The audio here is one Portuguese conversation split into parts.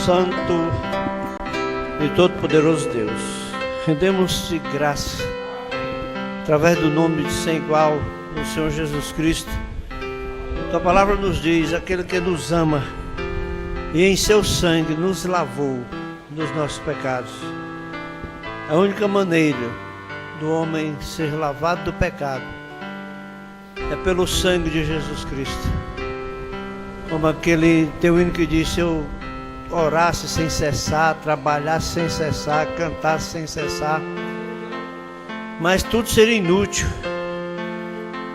Santo e Todo-Poderoso Deus, rendemos-te graça através do nome de sem igual do Senhor Jesus Cristo. Tua palavra nos diz: aquele que nos ama e em seu sangue nos lavou dos nossos pecados. A única maneira do homem ser lavado do pecado é pelo sangue de Jesus Cristo. Como aquele teu hino que diz: se eu orasse sem cessar, trabalhasse sem cessar, cantasse sem cessar, mas tudo seria inútil,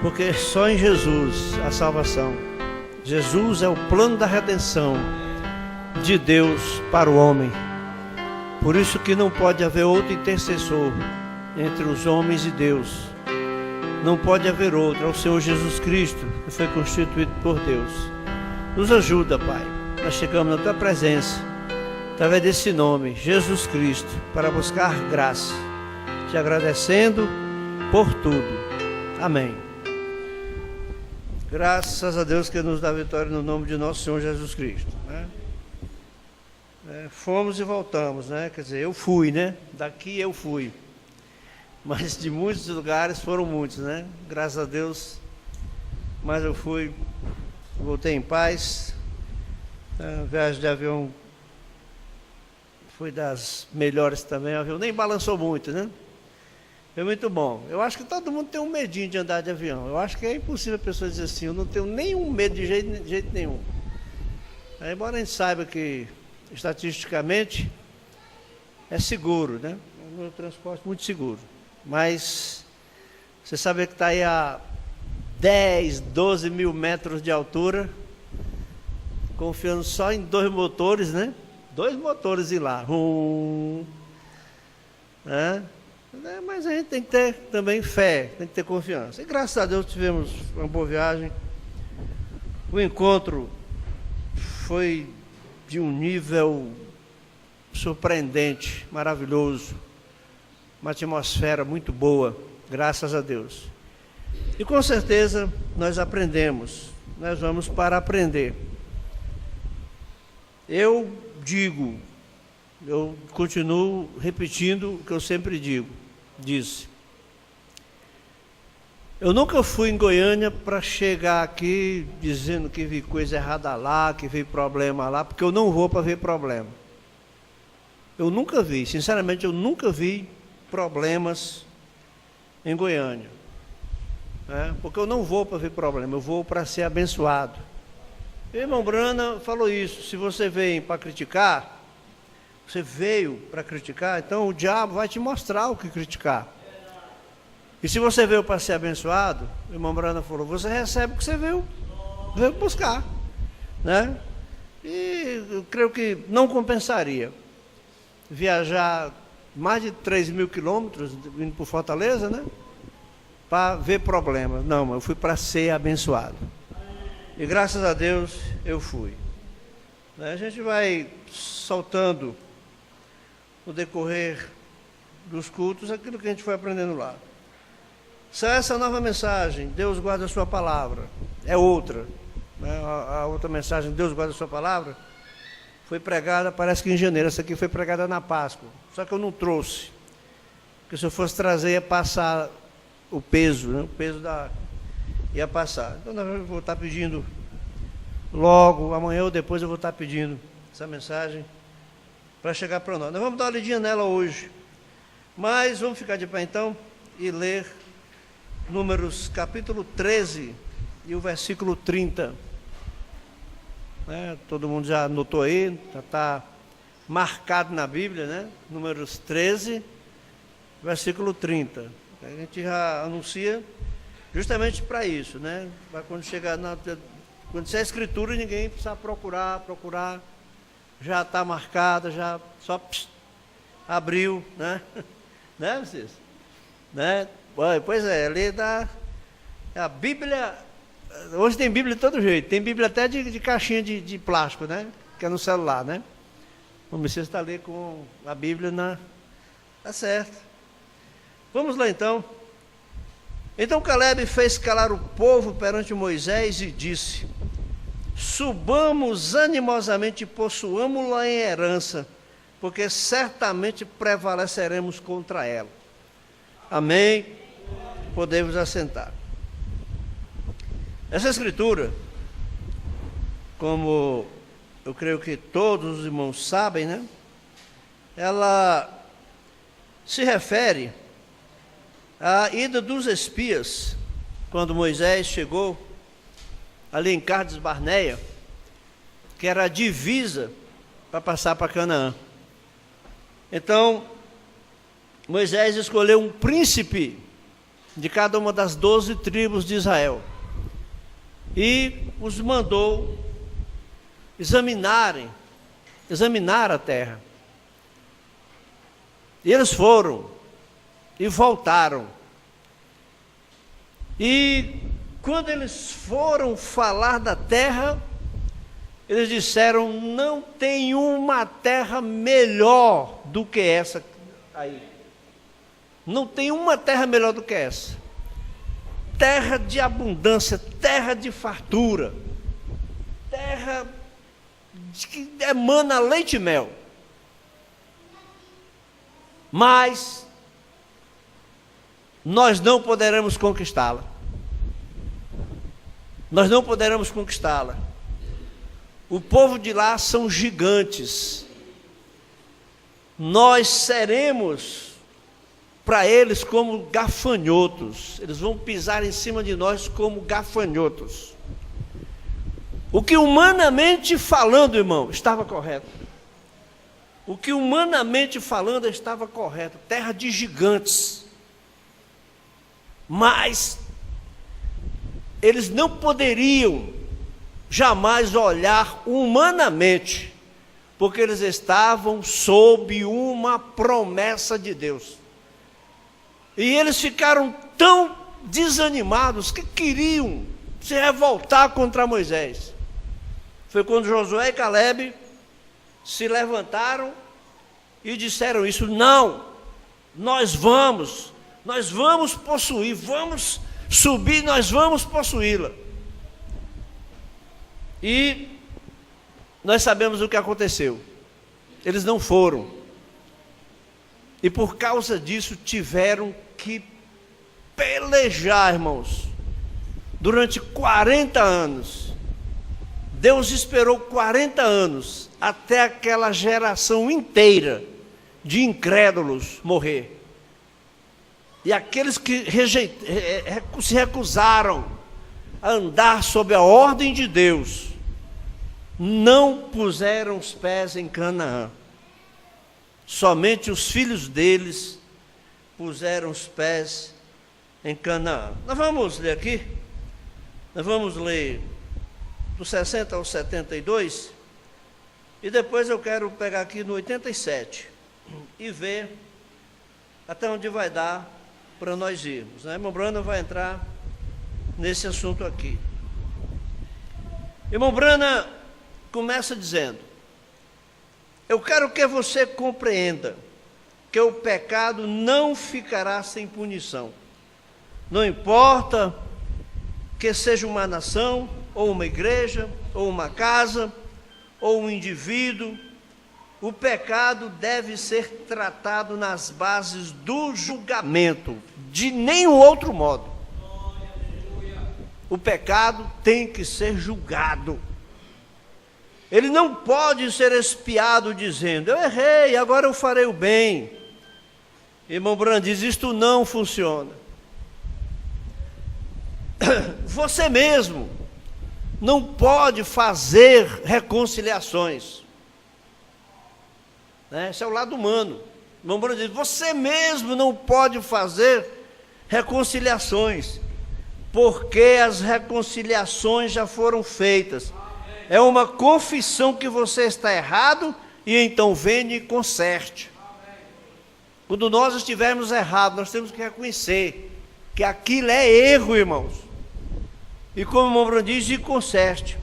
porque só em Jesus a salvação. Jesus é o plano da redenção de Deus para o homem. Por isso que não pode haver outro intercessor entre os homens e Deus. Não pode haver outro, é o Senhor Jesus Cristo, que foi constituído por Deus. Nos ajuda, Pai. Nós chegamos na Tua presença, através desse nome, Jesus Cristo, para buscar graça, te agradecendo por tudo. Amém. Graças a Deus que nos dá vitória no nome de nosso Senhor Jesus Cristo, né? Fomos e voltamos, né? Quer dizer, eu fui, né? Daqui eu fui. Mas de muitos lugares foram muitos, né? Graças a Deus. Mas eu fui, voltei em paz. A viagem de avião foi das melhores também. O avião nem balançou muito, né? Foi muito bom. Eu acho que todo mundo tem um medinho de andar de avião. Eu acho que é impossível a pessoa dizer assim: eu não tenho nenhum medo de jeito nenhum. Embora a gente saiba que estatisticamente é seguro, né? É um transporte muito seguro. Mas você sabe que está aí a 10, 12 mil metros de altura, confiando só em dois motores, né? Dois motores e lá. Mas a gente tem que ter também fé, tem que ter confiança. E graças a Deus tivemos uma boa viagem. O encontro foi de um nível surpreendente, maravilhoso. Uma atmosfera muito boa, graças a Deus. E com certeza nós aprendemos, nós vamos para aprender. Eu continuo repetindo o que eu sempre disse. Eu nunca fui em Goiânia para chegar aqui dizendo que vi coisa errada lá, que vi problema lá, porque eu não vou para ver problema. Eu nunca vi, sinceramente, eu nunca vi problemas em Goiânia. Porque eu não vou para ver problema, eu vou para ser abençoado. O irmão Brana falou isso: se você veio para criticar, você veio para criticar, então o diabo vai te mostrar o que criticar. E se você veio para ser abençoado, o irmão Brana falou, você recebe o que você veio buscar, né? E eu creio que não compensaria viajar mais de 3 mil quilômetros indo para Fortaleza, né? Para ver problemas. Não, eu fui para ser abençoado. E graças a Deus eu fui. A gente vai soltando no decorrer dos cultos aquilo que a gente foi aprendendo lá. Se essa nova mensagem, Deus guarda a sua palavra, é outra, né? A outra mensagem, Deus guarda a sua palavra, foi pregada, parece que em janeiro. Essa aqui foi pregada na Páscoa, só que eu não trouxe, porque se eu fosse trazer ia passar o peso, né? O peso ia passar. Então nós vou estar pedindo logo, amanhã ou depois eu vou estar pedindo essa mensagem para chegar para nós. Nós vamos dar uma lidinha nela hoje, mas vamos ficar de pé então e ler Números capítulo 13 e o versículo 30. Todo mundo já anotou aí, já está marcado na Bíblia, né? Números 13, versículo 30. A gente já anuncia justamente para isso, né? Para quando chegar quando se é escritura, ninguém precisa procurar, já está marcada, já só abriu, né? Né, vocês? Né? Pois é, ali a Bíblia. Hoje tem Bíblia de todo jeito, tem Bíblia até de caixinha de plástico, né? Que é no celular, né? O Messias está ali com a Bíblia Tá certo. Vamos lá então. Então Caleb fez calar o povo perante Moisés e disse: subamos animosamente e possuamos-la em herança, porque certamente prevaleceremos contra ela. Amém? Podemos assentar. Essa escritura, como eu creio que todos os irmãos sabem, né? Ela se refere à ida dos espias, quando Moisés chegou ali em Cades Barneia, que era a divisa para passar para Canaã. Então, Moisés escolheu um príncipe de cada uma das 12 tribos de Israel e os mandou examinar a terra. E eles foram e voltaram. E quando eles foram falar da terra, eles disseram: não tem uma terra melhor do que essa aí. Não tem uma terra melhor do que essa. Terra de abundância, terra de fartura, terra que emana leite e mel. Mas nós não poderemos conquistá-la. Nós não poderemos conquistá-la. O povo de lá são gigantes. Nós seremos para eles como gafanhotos. Eles vão pisar em cima de nós como gafanhotos. O que humanamente falando, irmão, estava correto. O que humanamente falando estava correto. Terra de gigantes. Mas eles não poderiam jamais olhar humanamente, porque eles estavam sob uma promessa de Deus. E eles ficaram tão desanimados que queriam se revoltar contra Moisés. Foi quando Josué e Calebe se levantaram e disseram isso: não, nós vamos possuir, vamos subir, nós vamos possuí-la. E nós sabemos o que aconteceu. Eles não foram. E por causa disso tiveram que pelejar, irmãos, durante 40 anos. Deus esperou 40 anos até aquela geração inteira de incrédulos morrer. E aqueles que se recusaram a andar sob a ordem de Deus, não puseram os pés em Canaã. Somente os filhos deles puseram os pés em Canaã. Nós vamos ler aqui, nós vamos ler do 60 ao 72, e depois eu quero pegar aqui no 87 e ver até onde vai dar para nós irmos, né? Irmão Brana vai entrar nesse assunto aqui. Irmão Brana começa dizendo: eu quero que você compreenda que o pecado não ficará sem punição. Não importa que seja uma nação, ou uma igreja, ou uma casa, ou um indivíduo, o pecado deve ser tratado nas bases do julgamento, de nenhum outro modo. O pecado tem que ser julgado. Ele não pode ser expiado dizendo: eu errei, agora eu farei o bem. Irmão Brando diz: isto não funciona. Você mesmo não pode fazer reconciliações, né? Esse é o lado humano. Irmão Brando diz: você mesmo não pode fazer reconciliações, porque as reconciliações já foram feitas. É uma confissão que você está errado, e então venha e conserte. Quando nós estivermos errados, nós temos que reconhecer que aquilo é erro, irmãos. E como o irmão Bruno diz, e conserte.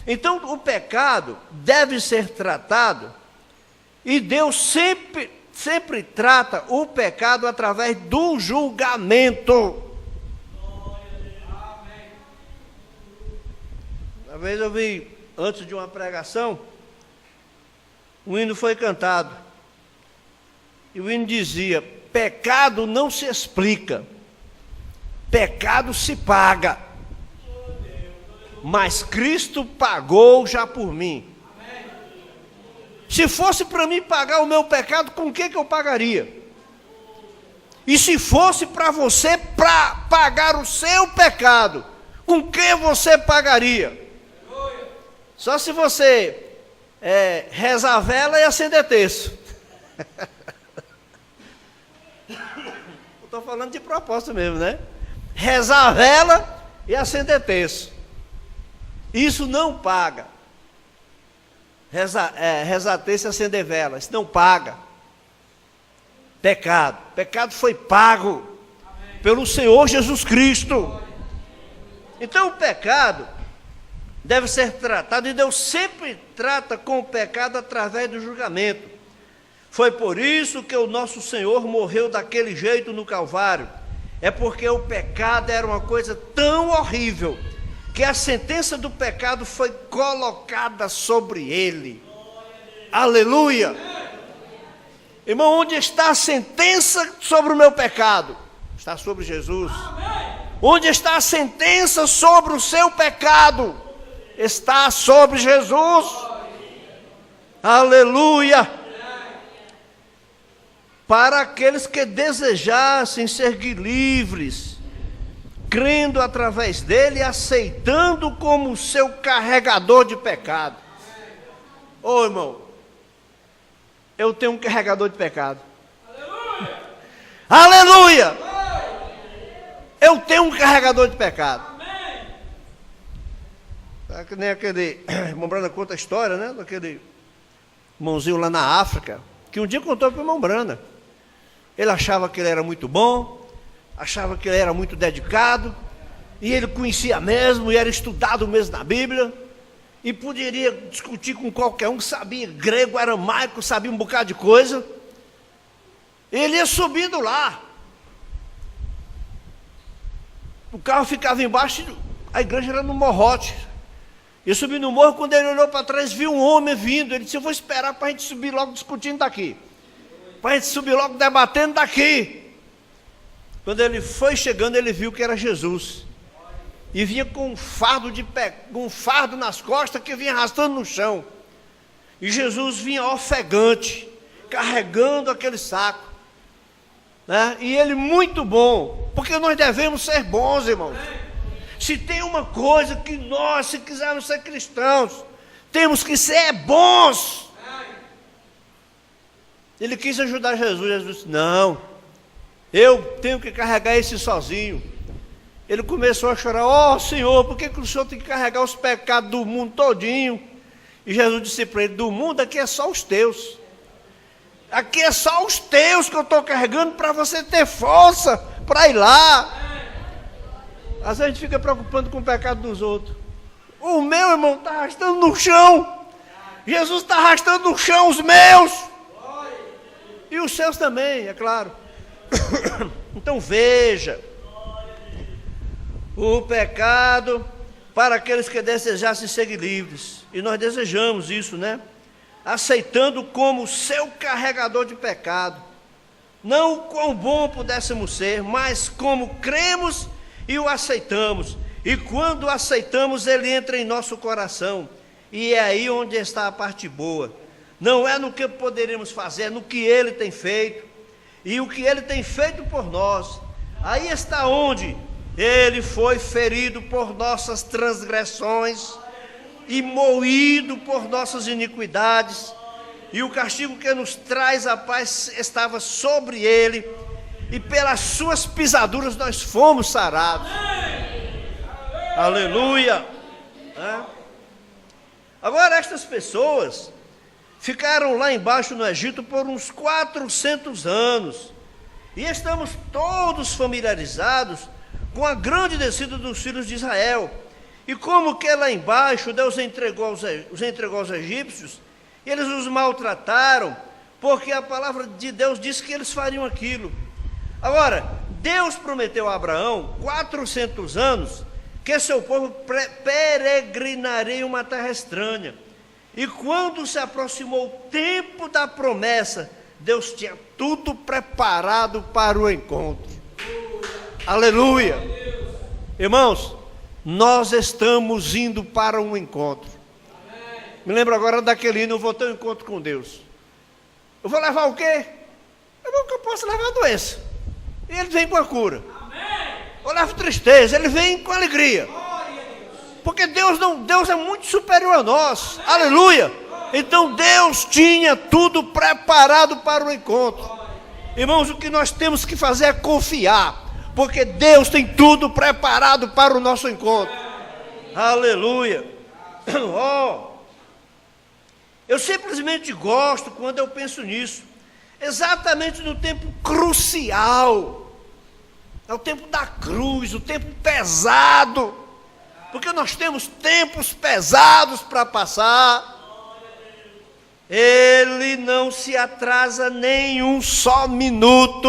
Então o pecado deve ser tratado, e Deus sempre trata o pecado através do julgamento. Uma vez eu vi, antes de uma pregação, um hino foi cantado. E o hino dizia: pecado não se explica, pecado se paga, mas Cristo pagou já por mim. Se fosse para mim pagar o meu pecado, com o que eu pagaria? E se fosse para você pagar o seu pecado, com que você pagaria? Só se você rezar a vela e acender terço. Estou falando de propósito mesmo, né? Rezar a vela e acender terço. Isso não paga. Rezar terço e acender vela, isso não paga. Pecado foi pago pelo Senhor Jesus Cristo. Então o pecado deve ser tratado, e Deus sempre trata com o pecado através do julgamento. Foi por isso que o nosso Senhor morreu daquele jeito no Calvário. É porque o pecado era uma coisa tão horrível, que a sentença do pecado foi colocada sobre ele. Aleluia! Irmão, onde está a sentença sobre o meu pecado? Está sobre Jesus. Onde está a sentença sobre o seu pecado? Está sobre Jesus. Aleluia! Para aqueles que desejassem seguir livres, crendo através dele e aceitando como seu carregador de pecado. Ô irmão, eu tenho um carregador de pecado. Aleluia! Aleluia! Eu tenho um carregador de pecado. É que nem aquele irmão Brana conta a história, né? Daquele irmãozinho lá na África, que um dia contou para o irmão Brana. Ele achava que ele era muito bom, achava que ele era muito dedicado, e ele conhecia mesmo, e era estudado mesmo na Bíblia, e poderia discutir com qualquer um que sabia grego, aramaico, sabia um bocado de coisa. Ele ia subindo lá, o carro ficava embaixo, a igreja era no morrote. Ia subir no morro, quando ele olhou para trás, viu um homem vindo. Ele disse: eu vou esperar para a gente subir logo discutindo daqui, para a gente subir logo debatendo daqui. Quando ele foi chegando, ele viu que era Jesus, e vinha com um fardo nas costas, que vinha arrastando no chão. E Jesus vinha ofegante, carregando aquele saco, né? E ele muito bom, porque nós devemos ser bons, irmãos. Se tem uma coisa que nós, se quisermos ser cristãos, temos que ser bons. Ele quis ajudar Jesus. Jesus disse: não, eu tenho que carregar esse sozinho. Ele começou a chorar: ó Senhor, por que o Senhor tem que carregar os pecados do mundo todinho? E Jesus disse para ele: do mundo aqui é só os teus. Aqui é só os teus que eu estou carregando, para você ter força para ir lá. Às vezes a gente fica preocupando com o pecado dos outros. O meu, irmão, está arrastando no chão. Jesus está arrastando no chão os meus. E os seus também, é claro. Então veja, o pecado para aqueles que desejassem seguir livres. E nós desejamos isso, né? Aceitando como seu carregador de pecado. Não o quão bom pudéssemos ser, mas como cremos e o aceitamos. E quando o aceitamos, ele entra em nosso coração. E é aí onde está a parte boa. Não é no que poderíamos fazer, é no que ele tem feito. E o que ele tem feito por nós. Aí está onde ele foi ferido por nossas transgressões e moído por nossas iniquidades. E o castigo que nos traz a paz estava sobre ele. E pelas suas pisaduras nós fomos sarados. Aleluia! Agora estas pessoas ficaram lá embaixo no Egito por uns 400 anos. E estamos todos familiarizados com a grande descida dos filhos de Israel. E como que lá embaixo Deus os entregou aos egípcios, e eles os maltrataram, porque a palavra de Deus disse que eles fariam aquilo. Agora, Deus prometeu a Abraão 400 anos, que seu povo peregrinaria em uma terra estranha. E quando se aproximou o tempo da promessa, Deus tinha tudo preparado para o encontro. Aleluia! Irmãos, nós estamos indo para um encontro. Me lembro agora daquele hino, eu vou ter um encontro com Deus. Eu vou levar o quê? Eu posso levar a doença. E ele vem com a cura. Eu levo tristeza, ele vem com alegria. Porque Deus é muito superior a nós. Aleluia! Então Deus tinha tudo preparado para o encontro. Irmãos, o que nós temos que fazer é confiar, porque Deus tem tudo preparado para o nosso encontro. Aleluia! Oh, eu simplesmente gosto quando eu penso nisso, exatamente no tempo crucial. É o tempo da cruz, o tempo pesado, porque nós temos tempos pesados para passar. Ele não se atrasa nem um só minuto.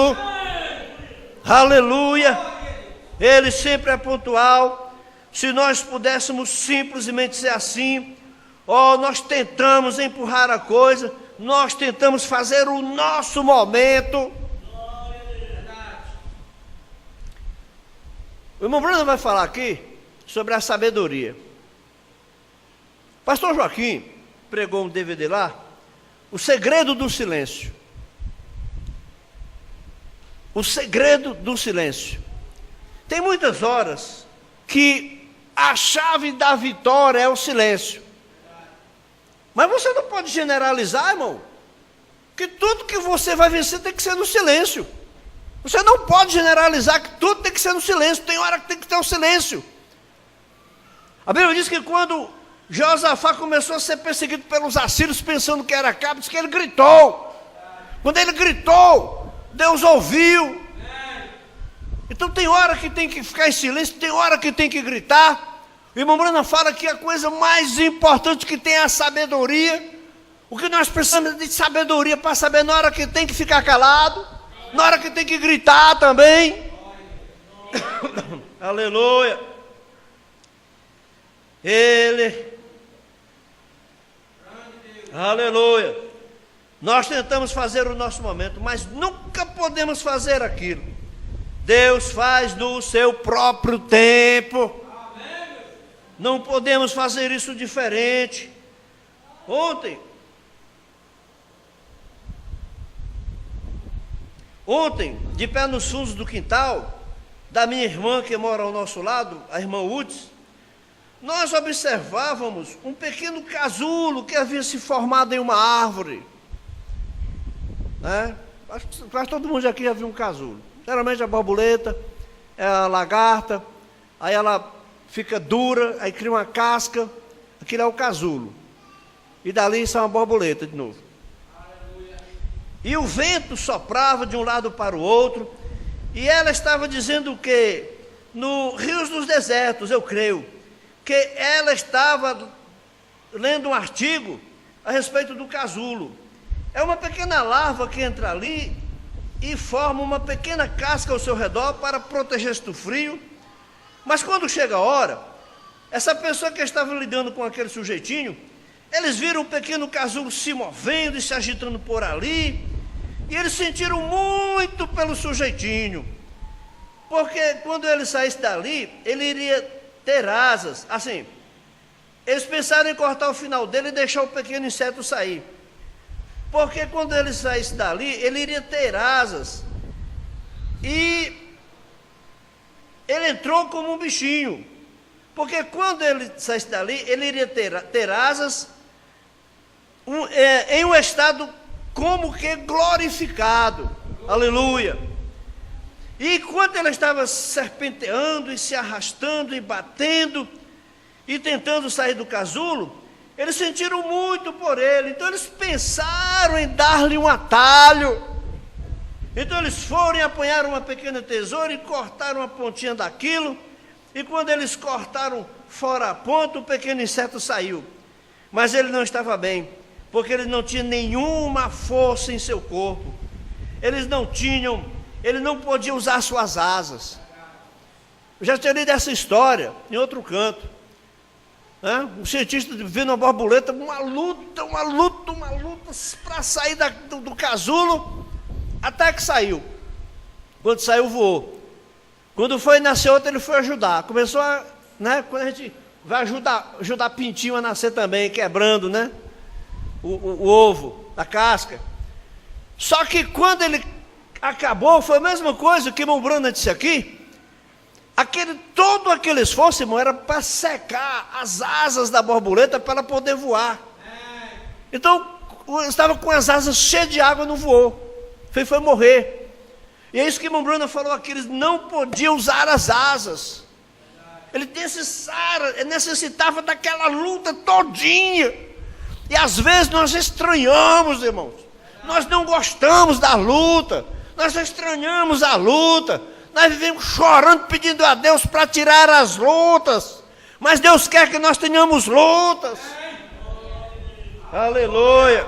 Aleluia! Ele sempre é pontual. Se nós pudéssemos simplesmente ser assim, nós tentamos empurrar a coisa, nós tentamos fazer o nosso momento. O irmão Bruno vai falar aqui sobre a sabedoria. Pastor Joaquim pregou um DVD lá, O Segredo do Silêncio. O segredo do silêncio. Tem muitas horas que a chave da vitória é o silêncio. Mas você não pode generalizar, irmão, que tudo que você vai vencer tem que ser no silêncio. Você não pode generalizar que tudo tem que ser no silêncio. Tem hora que tem que ter o silêncio. A Bíblia diz que quando Josafá começou a ser perseguido pelos assírios, pensando que era cabo, diz que ele gritou. Quando ele gritou, Deus ouviu. Então tem hora que tem que ficar em silêncio, tem hora que tem que gritar. O irmão Brana fala que a coisa mais importante que tem é a sabedoria. O que nós precisamos é de sabedoria para saber na hora que tem que ficar calado, na hora que tem que gritar também. Aleluia. Aleluia. Nós tentamos fazer o nosso momento, mas nunca podemos fazer aquilo. Deus faz no seu próprio tempo. Não podemos fazer isso diferente. Ontem, de pé nos fundos do quintal da minha irmã que mora ao nosso lado, a irmã Udes, nós observávamos um pequeno casulo que havia se formado em uma árvore. Acho que quase todo mundo aqui já viu um casulo. Geralmente a borboleta, é a lagarta, aí ela fica dura, aí cria uma casca, aquilo é o casulo. E dali sai uma borboleta de novo. E o vento soprava de um lado para o outro, e ela estava dizendo que no Rios dos Desertos, eu creio, que ela estava lendo um artigo a respeito do casulo. É uma pequena larva que entra ali e forma uma pequena casca ao seu redor para proteger-se do frio. Mas quando chega a hora, essa pessoa que estava lidando com aquele sujeitinho, eles viram o pequeno casulo se movendo e se agitando por ali, e eles sentiram muito pelo sujeitinho, porque quando ele saísse dali, ele iria ter asas. Assim, eles pensaram em cortar o final dele e deixar o pequeno inseto sair, porque quando ele saísse dali, ele iria ter asas, e ele entrou como um bichinho, porque quando ele saísse dali, ele iria ter asas, em um estado como que glorificado. Aleluia. E quando ele estava serpenteando e se arrastando e batendo e tentando sair do casulo, eles sentiram muito por ele. Então eles pensaram em dar-lhe um atalho. Então eles foram e apanharam uma pequena tesoura e cortaram a pontinha daquilo. E quando eles cortaram fora a ponta, o pequeno inseto saiu. Mas ele não estava bem, porque ele não tinha nenhuma força em seu corpo. Ele não podia usar suas asas. Eu já tinha lido essa história em outro canto. Né? Um cientista vendo uma borboleta, uma luta para sair do casulo, até que saiu. Quando saiu, voou. Quando foi nascer outra, ele foi ajudar. Começou a, né, quando a gente vai ajudar pintinho a nascer também, quebrando, né, o ovo, a casca. Só que quando ele acabou, foi a mesma coisa que o irmão Bruna disse aqui. Todo aquele esforço, irmão, era para secar as asas da borboleta para ela poder voar. Então, estava com as asas cheias de água, não voou. Foi morrer. E é isso que o irmão Bruno falou aqui, eles não podiam usar as asas. Ele necessitava daquela luta todinha. E às vezes nós estranhamos, irmãos. Nós não gostamos da luta. Nós estranhamos a luta. Nós vivemos chorando, pedindo a Deus para tirar as lutas. Mas Deus quer que nós tenhamos lutas. Aleluia.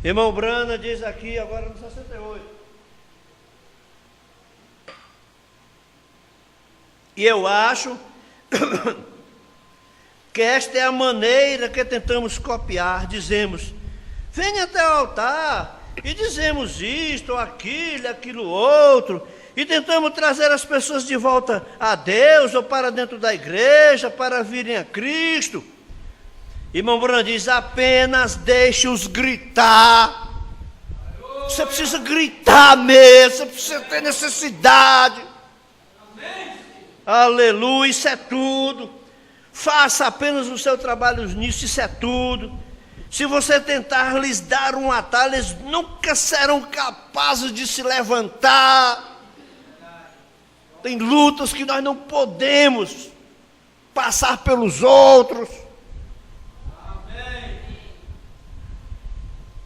Irmão Brana diz aqui, agora no 68. E eu acho que esta é a maneira que tentamos copiar. Dizemos, venha até o altar, e dizemos isto, aquilo, outro, e tentamos trazer as pessoas de volta a Deus, ou para dentro da igreja, para virem a Cristo. Irmão Bruno diz, apenas deixe-os gritar. Você precisa gritar mesmo, você precisa ter necessidade. Aleluia, isso é tudo. Faça apenas o seu trabalho nisso, isso é tudo. Se você tentar lhes dar um atalho, eles nunca serão capazes de se levantar. Tem lutas que nós não podemos passar pelos outros.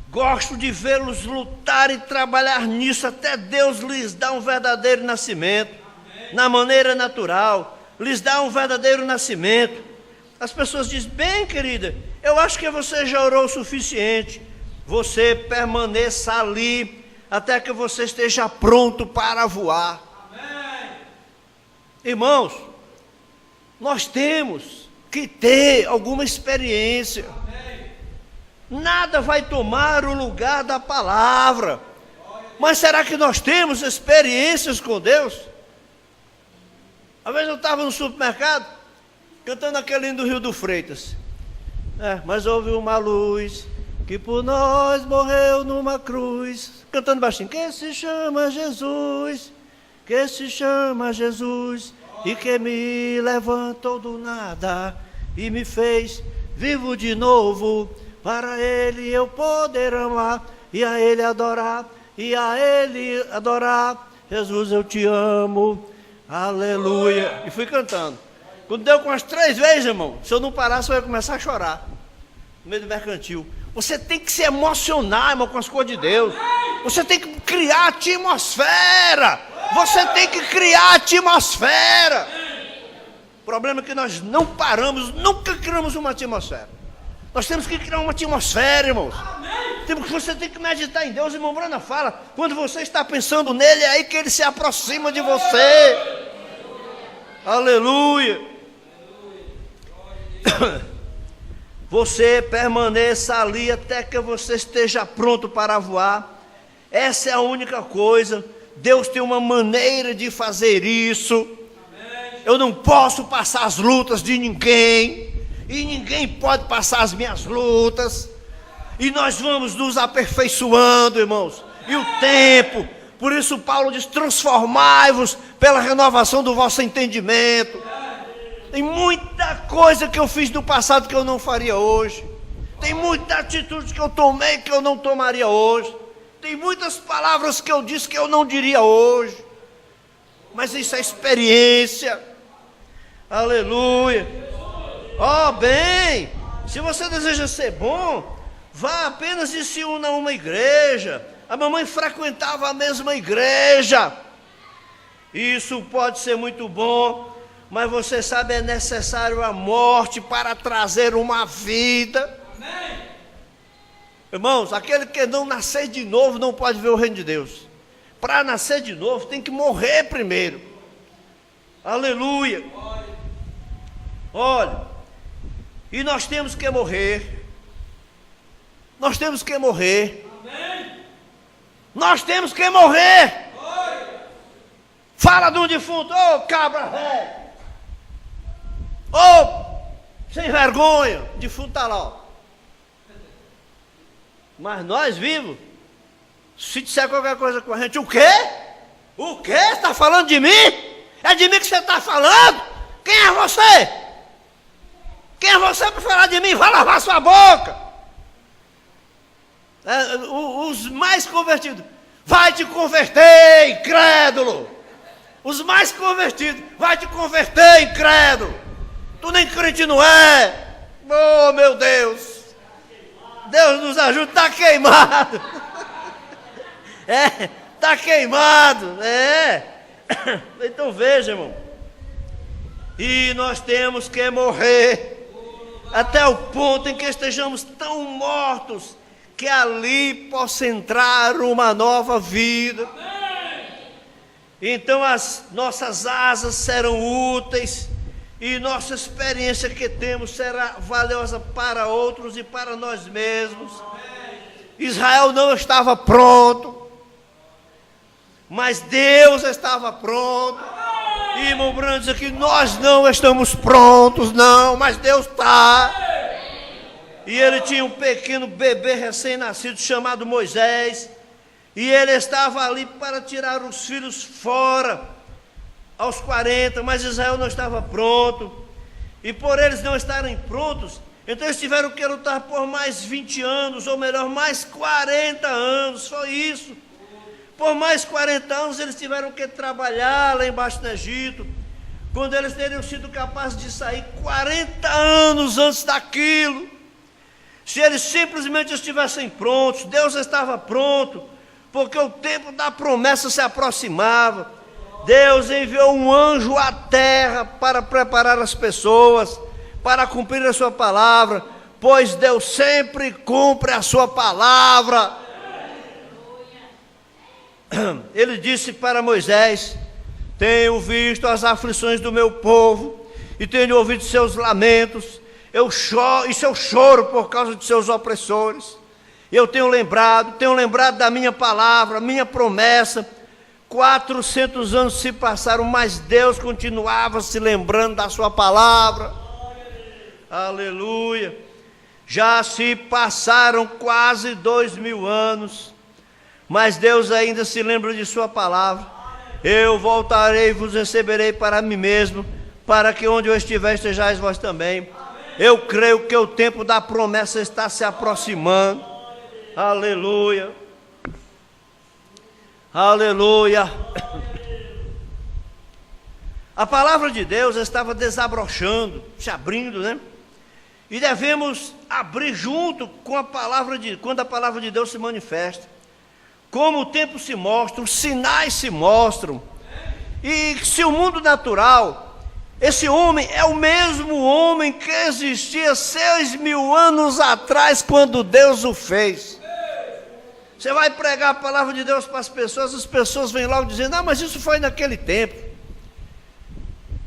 Gosto de vê-los lutar e trabalhar nisso, até Deus lhes dá um verdadeiro nascimento. Na maneira natural, lhes dá um verdadeiro nascimento. As pessoas dizem, bem querida, eu acho que você já orou o suficiente. Você permaneça ali, até que você esteja pronto para voar. Amém. Irmãos, nós temos que ter alguma experiência. Amém. Nada vai tomar o lugar da palavra. Mas será que nós temos experiências com Deus? Uma vez eu estava no supermercado, cantando aquele hino do Rio do Freitas. Mas houve uma luz, que por nós morreu numa cruz. Cantando baixinho, que se chama Jesus, que se chama Jesus, e que me levantou do nada, e me fez vivo de novo, para Ele eu poder amar, e a Ele adorar, Jesus eu te amo. Aleluia. E fui cantando. Quando deu com as 3 vezes, irmão, se eu não parasse, eu ia começar a chorar. No meio do mercantil. Você tem que se emocionar, irmão, com as coisas de Deus. Você tem que criar atmosfera. Você tem que criar atmosfera. O problema é que nós não paramos, nunca criamos uma atmosfera. Nós temos que criar uma atmosfera, irmãos. Você tem que meditar em Deus. Irmão Brana fala, quando você está pensando nele, é aí que ele se aproxima de você. Aleluia. Você permaneça ali até que você esteja pronto para voar. Essa é a única coisa. Deus tem uma maneira de fazer isso. Eu não posso passar as lutas de ninguém, e ninguém pode passar as minhas lutas. E nós vamos nos aperfeiçoando, irmãos. E o tempo, por isso Paulo diz, transformai-vos pela renovação do vosso entendimento. Tem muita coisa que eu fiz no passado que eu não faria hoje. Tem muita atitude que eu tomei que eu não tomaria hoje. Tem muitas palavras que eu disse que eu não diria hoje. Mas isso é experiência. Aleluia. Bem, se você deseja ser bom, vá apenas e se una a uma igreja. A mamãe frequentava a mesma igreja. Isso pode ser muito bom, mas você sabe, é necessário a morte para trazer uma vida. Amém. Irmãos, aquele que não nascer de novo não pode ver o reino de Deus. Para nascer de novo tem que morrer primeiro. Aleluia. Olha, e nós temos que morrer. Nós temos que morrer. Nós temos que morrer. Fala de um defunto, ô cabra velho, ô sem vergonha, o defunto está lá, ó. Mas nós vivos, se disser qualquer coisa com a gente, o quê? O quê? Você está falando de mim? É de mim que você está falando? Quem é você? Quem é você para falar de mim? Vai lavar sua boca. Os mais convertidos, vai te converter, incrédulo. Os mais convertidos, vai te converter, incrédulo. Tu nem crente não é. Oh, meu Deus. Deus nos ajude, está queimado. Está queimado. Então veja, irmão. E nós temos que morrer até o ponto em que estejamos tão mortos que ali possa entrar uma nova vida. Então as nossas asas serão úteis e nossa experiência que temos será valiosa para outros e para nós mesmos. Israel não estava pronto, mas Deus estava pronto. E irmão Branco diz aqui, nós não estamos prontos não, mas Deus está. E ele tinha um pequeno bebê recém-nascido chamado Moisés, e ele estava ali para tirar os filhos fora aos 40, mas Israel não estava pronto. E por eles não estarem prontos, então eles tiveram que lutar por mais 20 anos, ou melhor, mais 40 anos, só isso. Por mais 40 anos eles tiveram que trabalhar lá embaixo no Egito, quando eles teriam sido capazes de sair 40 anos antes daquilo. Se eles simplesmente estivessem prontos, Deus estava pronto, porque o tempo da promessa se aproximava. Deus enviou um anjo à terra para preparar as pessoas, para cumprir a sua palavra, pois Deus sempre cumpre a sua palavra. Ele disse para Moisés: tenho visto as aflições do meu povo e tenho ouvido seus lamentos. Eu choro por causa de seus opressores. Eu tenho lembrado da minha palavra, minha promessa. 400 anos se passaram, mas Deus continuava se lembrando da sua palavra. Aleluia. Já se passaram quase 2000 anos, mas Deus ainda se lembra de sua palavra. Eu voltarei e vos receberei para mim mesmo, para que onde eu estiver estejais vós também. Eu creio que o tempo da promessa está se aproximando. Aleluia. Aleluia. A palavra de Deus estava desabrochando, se abrindo, né? E devemos abrir junto com a palavra quando a palavra de Deus se manifesta. Como o tempo se mostra, os sinais se mostram. E se o mundo natural, esse homem é o mesmo homem que existia 6.000 anos atrás, quando Deus o fez. Você vai pregar a palavra de Deus para as pessoas vêm logo dizendo: ah, mas isso foi naquele tempo.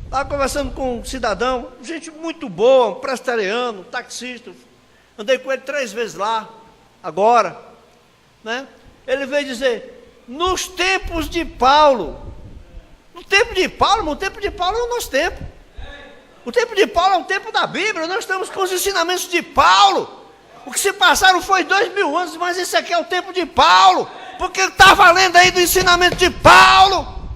Estava conversando com um cidadão, gente muito boa, um presbiteriano, um taxista, andei com ele 3 vezes lá, agora, né? Ele veio dizer: nos tempos de Paulo. No tempo de Paulo, o tempo de Paulo é o nosso tempo. O tempo de Paulo é o tempo da Bíblia. Nós estamos com os ensinamentos de Paulo. O que se passaram foi 2000 anos, mas esse aqui é o tempo de Paulo, porque está valendo aí do ensinamento de Paulo.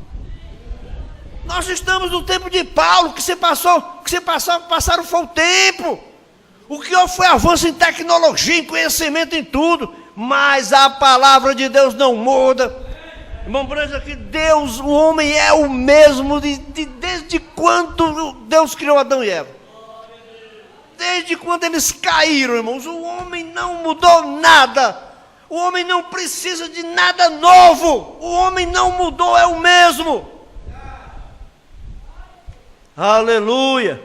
Nós estamos no tempo de Paulo. O que se passaram foi o tempo. O que houve foi avanço em tecnologia, em conhecimento, em tudo, mas a palavra de Deus não muda. Irmão Branco, aqui Deus, o homem é o mesmo desde quando Deus criou Adão e Eva. Desde quando eles caíram, irmãos, o homem não mudou nada. O homem não precisa de nada novo. O homem não mudou, é o mesmo. Aleluia.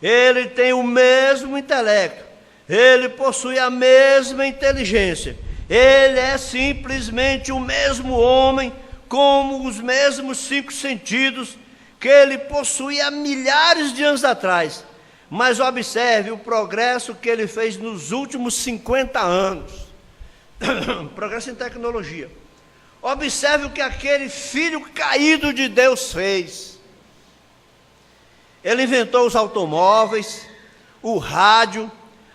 Ele tem o mesmo intelecto. Ele possui a mesma inteligência. Ele é simplesmente o mesmo homem, como os mesmos 5 sentidos que ele possuía há milhares de anos atrás. Mas observe o progresso que ele fez nos últimos 50 anos. Progresso em tecnologia. Observe o que aquele filho caído de Deus fez. Ele inventou os automóveis, o rádio,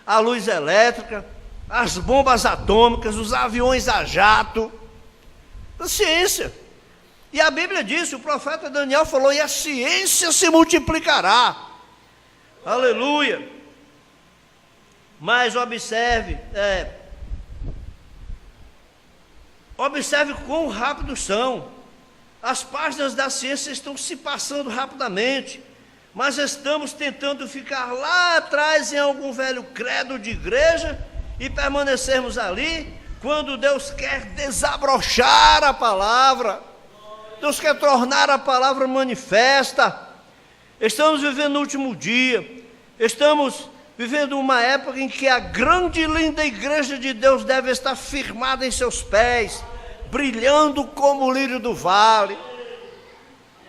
a luz elétrica, as bombas atômicas, os aviões a jato. A ciência. E a Bíblia diz, o profeta Daniel falou, e a ciência se multiplicará. Aleluia. Mas observe, observe quão rápidos são. As páginas da ciência estão se passando rapidamente, mas estamos tentando ficar lá atrás em algum velho credo de igreja e permanecermos ali, quando Deus quer desabrochar a palavra. Deus quer tornar a palavra manifesta. Estamos vivendo no último dia, estamos vivendo uma época em que a grande e linda igreja de Deus deve estar firmada em seus pés, brilhando como o lírio do vale.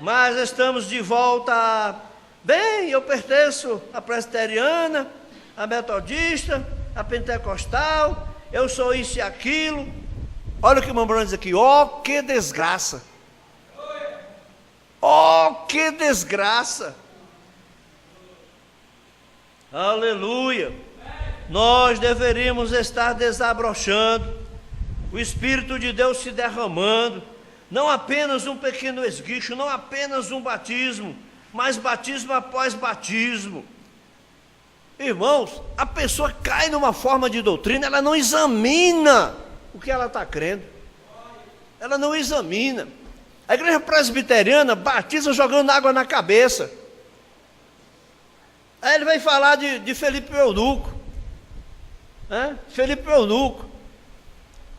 Mas estamos de volta bem, eu pertenço à presbiteriana, à metodista, à pentecostal, eu sou isso e aquilo. Olha o que o irmão Bruno diz aqui, ó, que desgraça. Oh, que desgraça. Aleluia. Nós deveríamos estar desabrochando, o Espírito de Deus se derramando, não apenas um pequeno esguicho, não apenas um batismo, mas batismo após batismo. Irmãos, a pessoa cai numa forma de doutrina, ela não examina o que ela está crendo, ela não examina. A igreja presbiteriana batiza jogando água na cabeça. Aí ele vai falar de Felipe Eunuco, Felipe Eunuco.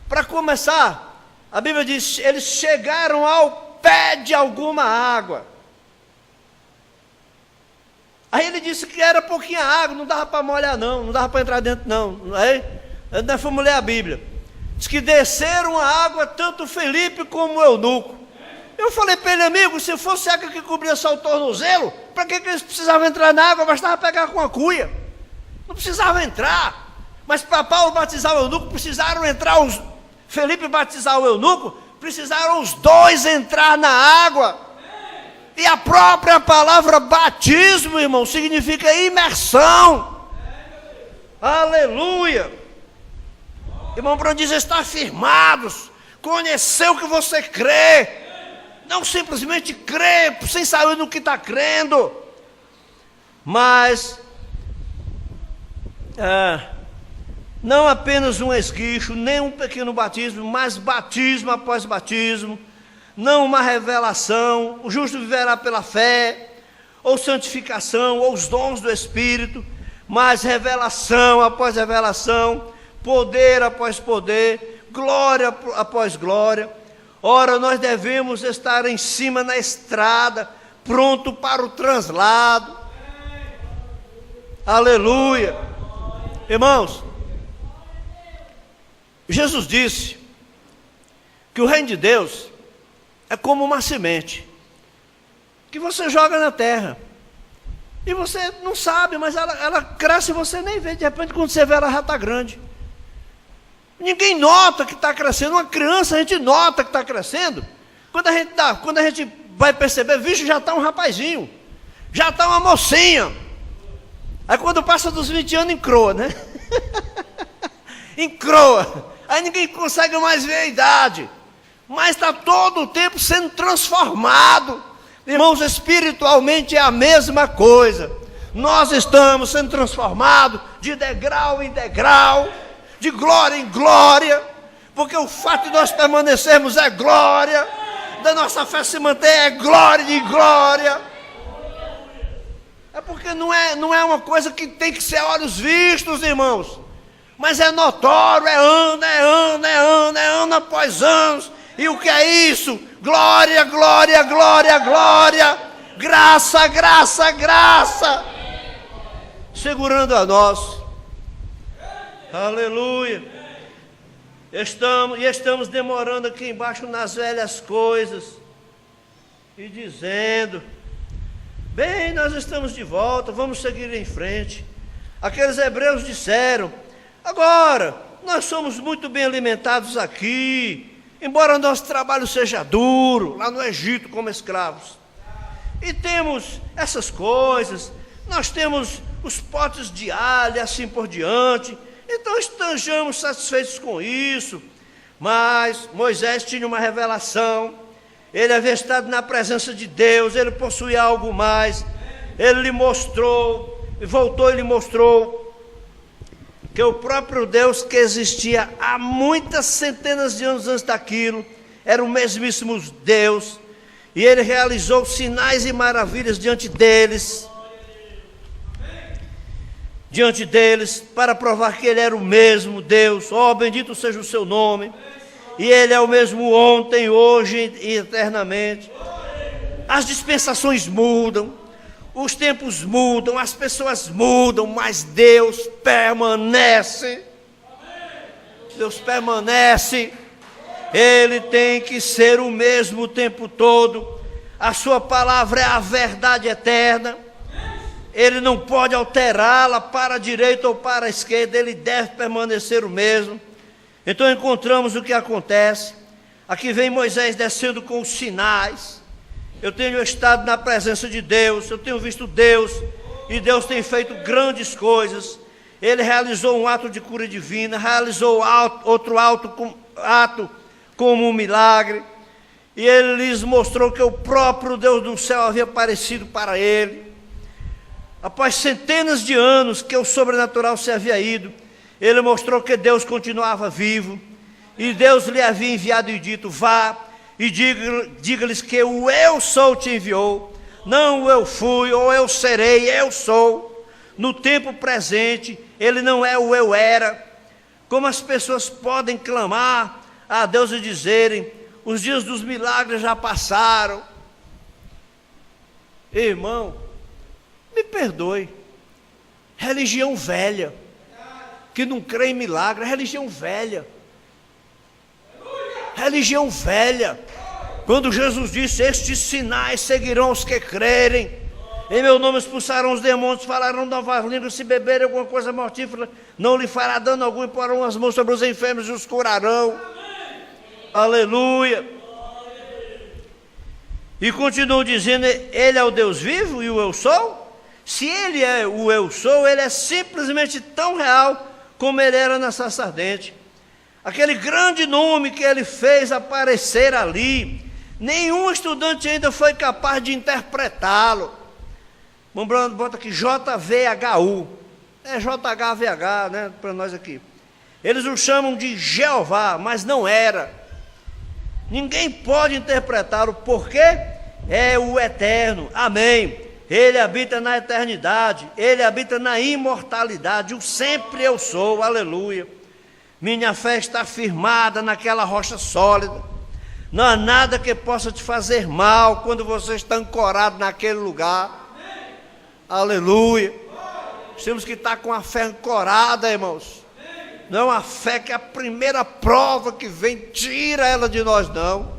Para começar, a Bíblia diz, eles chegaram ao pé de alguma água. Aí ele disse que era pouquinha água, não dava para molhar não dava para entrar dentro não. Aí nós fomos ler a Bíblia. Diz que desceram a água tanto Felipe como Eunuco. Eu falei para ele, amigo, se fosse água que cobria só o tornozelo, para que eles precisavam entrar na água? Bastava pegar com a cuia, não precisava entrar. Mas para Paulo batizar o eunuco, precisaram entrar Felipe batizar o eunuco, precisaram os dois entrar na água. E a própria palavra batismo, irmão, significa imersão. Aleluia. Irmão Bruno diz, estar firmados, conhecer o que você crê, não simplesmente crer sem saber no que está crendo, mas não apenas um esguicho, nem um pequeno batismo, mas batismo após batismo, não uma revelação, o justo viverá pela fé, ou santificação, ou os dons do Espírito, mas revelação após revelação, poder após poder, glória após glória. Ora, nós devemos estar em cima na estrada, pronto para o translado. Aleluia. Irmãos, Jesus disse que o reino de Deus é como uma semente que você joga na terra e você não sabe, mas ela cresce e você nem vê. De repente, quando você vê, ela já está grande. Ninguém nota que está crescendo. Uma criança, a gente nota que está crescendo. Quando a gente vai perceber, vixe, já está um rapazinho, já está uma mocinha. Aí quando passa dos 20 anos, encroa, né? Encroa. Aí ninguém consegue mais ver a idade. Mas está todo o tempo sendo transformado. Irmãos, espiritualmente é a mesma coisa. Nós estamos sendo transformados de degrau em degrau, de glória em glória, porque o fato de nós permanecermos é glória, da nossa fé se manter é glória de glória. É porque não é uma coisa que tem que ser olhos vistos, irmãos, mas é notório, é ano após anos. E o que é isso? Glória, glória, glória, glória, graça, graça, graça, segurando a nós. Aleluia. Estamos demorando aqui embaixo nas velhas coisas e dizendo: bem, nós estamos de volta, vamos seguir em frente. Aqueles hebreus disseram: agora, nós somos muito bem alimentados aqui, embora nosso trabalho seja duro, lá no Egito como escravos. E temos essas coisas, nós temos os potes de alho e assim por diante, então estejamos satisfeitos com isso. Mas Moisés tinha uma revelação, ele havia estado na presença de Deus, ele possuía algo mais, ele lhe mostrou, e voltou e lhe mostrou, que o próprio Deus que existia há muitas centenas de anos antes daquilo, era o mesmíssimo Deus, e ele realizou sinais e maravilhas diante deles, para provar que ele era o mesmo Deus. Bendito seja o seu nome, e ele é o mesmo ontem, hoje e eternamente. As dispensações mudam, os tempos mudam, as pessoas mudam, mas Deus permanece. Deus permanece. Ele tem que ser o mesmo o tempo todo. A sua palavra é a verdade eterna. Ele não pode alterá-la para a direita ou para a esquerda, ele deve permanecer o mesmo. Então encontramos o que acontece. Aqui vem Moisés descendo com os sinais. Eu tenho estado na presença de Deus, eu tenho visto Deus, e Deus tem feito grandes coisas. Ele realizou um ato de cura divina, realizou outro ato como um milagre, e ele lhes mostrou que o próprio Deus do céu havia aparecido para ele. Após centenas de anos que o sobrenatural se havia ido, ele mostrou que Deus continuava vivo, e Deus lhe havia enviado e dito: vá e diga-lhes que o eu sou te enviou, não o eu fui ou eu serei, eu sou. No tempo presente, ele não é o eu era. Como as pessoas podem clamar a Deus e dizerem: os dias dos milagres já passaram. Irmão, me perdoe, religião velha, que não crê em milagre, religião velha. Religião velha. Quando Jesus disse: estes sinais seguirão os que crerem, em meu nome expulsarão os demônios, falarão novas línguas, se beberem alguma coisa mortífera, não lhe fará dano algum, e porão as mãos sobre os enfermos e os curarão. Aleluia. E continuou dizendo: ele é o Deus vivo e o eu sou. Se ele é o eu sou, ele é simplesmente tão real como ele era na sarça ardente. Aquele grande nome que ele fez aparecer ali, nenhum estudante ainda foi capaz de interpretá-lo. Bota aqui JVHU, é JHVH, né, para nós aqui. Eles o chamam de Jeová, mas não era. Ninguém pode interpretá-lo, porque é o eterno. Amém. Ele habita na eternidade, ele habita na imortalidade, o sempre eu sou. Aleluia. Minha fé está firmada naquela rocha sólida. Não há nada que possa te fazer mal quando você está ancorado naquele lugar. Aleluia. Temos que estar com a fé ancorada, irmãos. Não é uma fé que a primeira prova que vem tira ela de nós, não.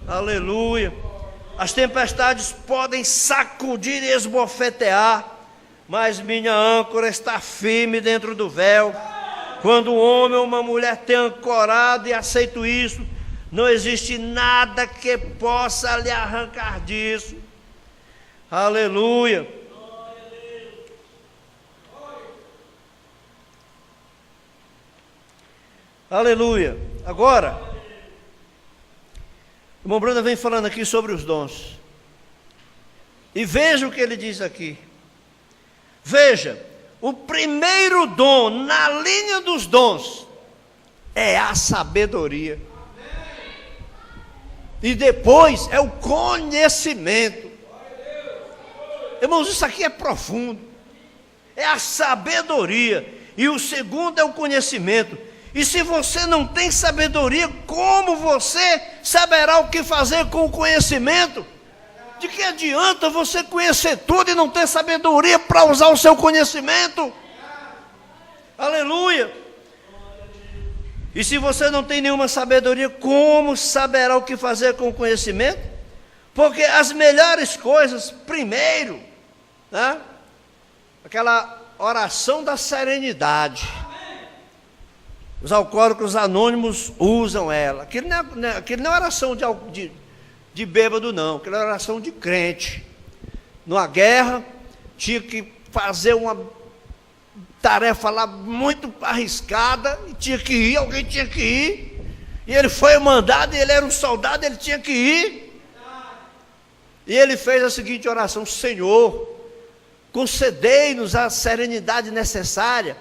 Aleluia. As tempestades podem sacudir e esbofetear, mas minha âncora está firme dentro do véu. Quando um homem ou uma mulher tem ancorado e aceito isso, não existe nada que possa lhe arrancar disso. Aleluia. Aleluia. Agora, o irmão Bruno vem falando aqui sobre os dons. E veja o que ele diz aqui. Veja, o primeiro dom na linha dos dons é a sabedoria. E depois é o conhecimento. Irmãos, isso aqui é profundo. É a sabedoria. E o segundo é o conhecimento. E se você não tem sabedoria, como você saberá o que fazer com o conhecimento? De que adianta você conhecer tudo e não ter sabedoria para usar o seu conhecimento? Aleluia. E se você não tem nenhuma sabedoria, como saberá o que fazer com o conhecimento? Porque as melhores coisas, primeiro, né? Aquela oração da serenidade. Os alcoólicos anônimos usam ela. Aquilo não é oração de bêbado, não. Aquilo é oração de crente. Numa guerra, tinha que fazer uma tarefa lá muito arriscada, e tinha que ir, alguém tinha que ir, e ele foi mandado, e ele era um soldado, ele tinha que ir, e ele fez a seguinte oração: Senhor, concedei-nos a serenidade necessária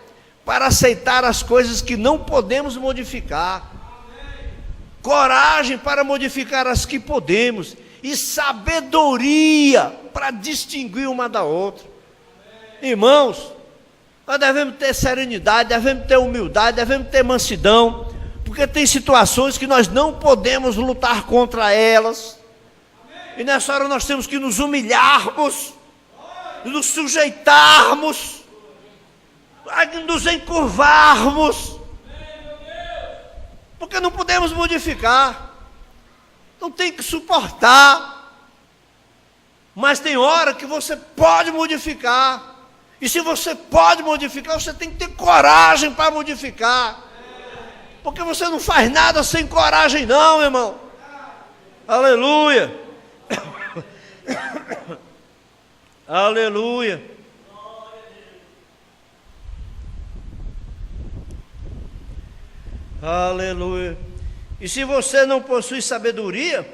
para aceitar as coisas que não podemos modificar, coragem para modificar as que podemos, e sabedoria para distinguir uma da outra. Irmãos, nós devemos ter serenidade, devemos ter humildade, devemos ter mansidão, porque tem situações que nós não podemos lutar contra elas, e nessa hora nós temos que nos humilharmos, nos sujeitarmos, nos encurvarmos, porque não podemos modificar, não tem que suportar, mas tem hora que você pode modificar. E se você pode modificar, você tem que ter coragem para modificar. Porque você não faz nada sem coragem não, meu irmão. Aleluia. Aleluia. Aleluia. E se você não possui sabedoria,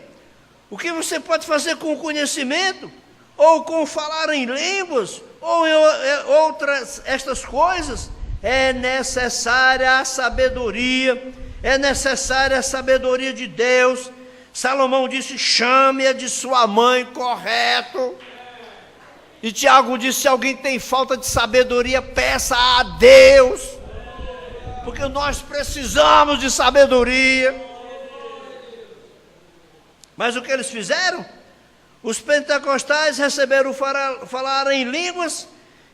o que você pode fazer com o conhecimento? Ou com falar em línguas? Ou outras estas coisas? É necessária a sabedoria, é necessária a sabedoria de Deus. Salomão disse: chame-a de sua mãe, correto. E Tiago disse: se alguém tem falta de sabedoria, peça a Deus, porque nós precisamos de sabedoria. Mas o que eles fizeram? Os pentecostais receberam falar em línguas,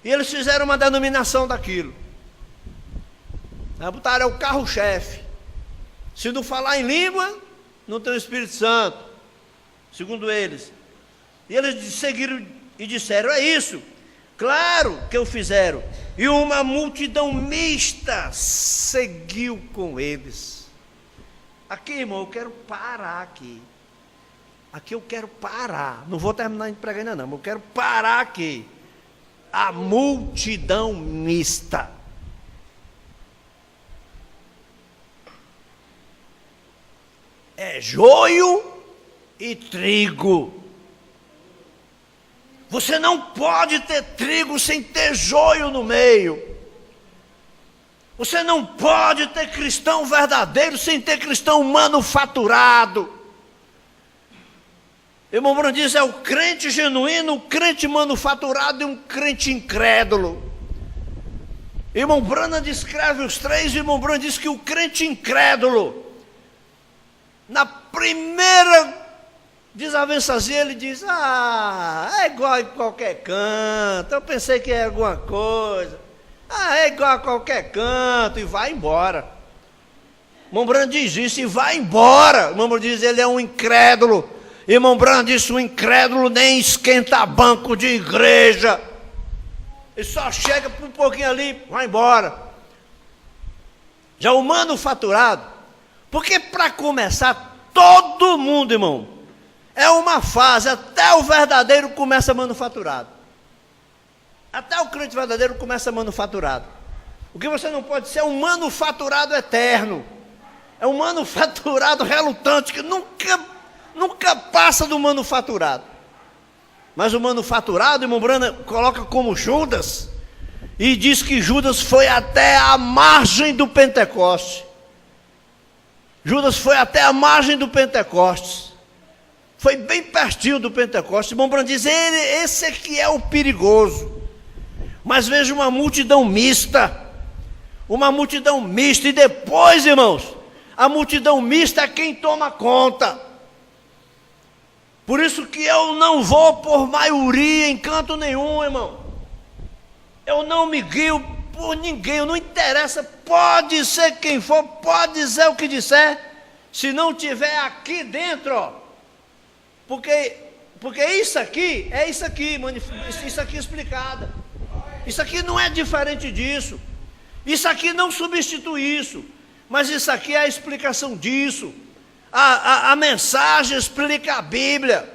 e eles fizeram uma denominação daquilo. Botaram o carro-chefe. Se não falar em língua, não tem o Espírito Santo, segundo eles. E eles seguiram e disseram: é isso. Claro que o fizeram. E uma multidão mista seguiu com eles. Aqui, irmão, eu quero parar aqui. Aqui eu quero parar. Não vou terminar de pregar ainda não, mas eu quero parar aqui. A multidão mista. É joio e trigo. Você não pode ter trigo sem ter joio no meio. Você não pode ter cristão verdadeiro sem ter cristão manufaturado. Irmão Branham diz: é o crente genuíno, o crente manufaturado e um crente incrédulo. Irmão Branham descreve os três. Irmão Branham diz que o crente incrédulo, na primeira desavençazinha, ele diz: é igual a qualquer canto, eu pensei que era alguma coisa, é igual a qualquer canto, e vai embora. Irmão Branham diz isso e vai embora. Irmão Branham diz: ele é um incrédulo. Irmão Branham disse: o incrédulo nem esquenta banco de igreja, ele só chega por um pouquinho ali, vai embora. Já o manufaturado, porque para começar, todo mundo, irmão, é uma fase, até o verdadeiro começa manufaturado, até o crente verdadeiro começa manufaturado. O que você não pode ser é um manufaturado eterno, é um manufaturado relutante, que nunca passa do manufaturado. Mas o manufaturado, irmão Branham coloca como Judas, e diz que Judas foi até a margem do Pentecostes. Judas foi até a margem do Pentecostes, foi bem pertinho do Pentecostes. Irmão Branham diz: esse aqui é o perigoso. Mas veja uma multidão mista, e depois, irmãos, a multidão mista é quem toma conta. Por isso que eu não vou por maioria em canto nenhum, irmão. Eu não me guio por ninguém, não interessa, pode ser quem for, pode dizer o que disser, se não tiver aqui dentro, ó, porque isso aqui é isso aqui explicado, isso aqui não é diferente disso, isso aqui não substitui isso, mas isso aqui é a explicação disso, a mensagem explica a Bíblia,